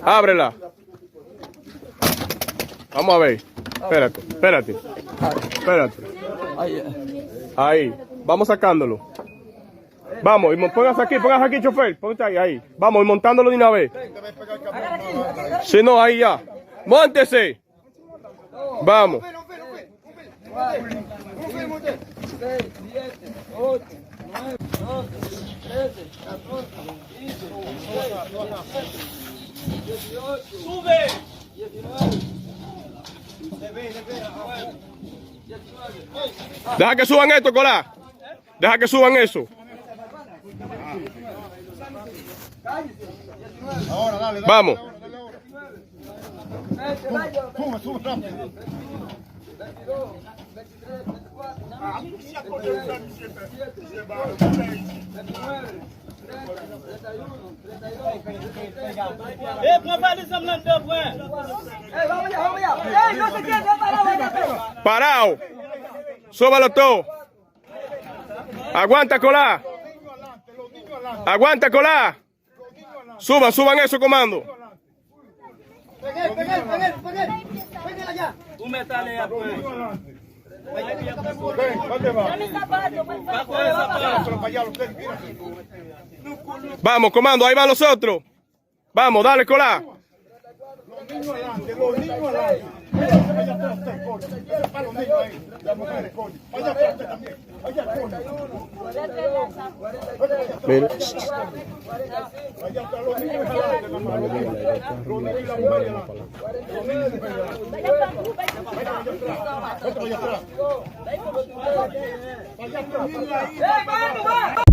Ábrela. Vamos a ver. Espérate. Ahí. Vamos sacándolo. Vamos, y póngase aquí, chofer. Póngase ahí. Vamos, y montándolo de una vez. Si no, ahí ya. ¡Móntese! Vamos. 6, 7, 8, 9, 12, 13, 14, 15, 16, 18, sube, 19, Deja que suban esto, Colá. Deja que suban eso. Ahora, dale. Vamos. Sube rápido. 22, 23, 24, 25, 27, 29, 31, 32, 33, vamos ya. No se quede, Parado. Súbalo todo. Aguanta, Colá. Aguanta, Colá. Suban eso, comando. Pégale allá. Tú me sales a pues. Vamos, comando, ahí van los otros. Vamos, dale, Colá. Los niños adelante. Vaya atrás, ese para los niños ahí. Las mujeres, coño. Vaya atrás también. Vaya, coño. Mira. Vaya atrás, los niños adelante, mamá. Los niños y las mujeres adelante. Los niños y Vaya atrás. Vaya atrás.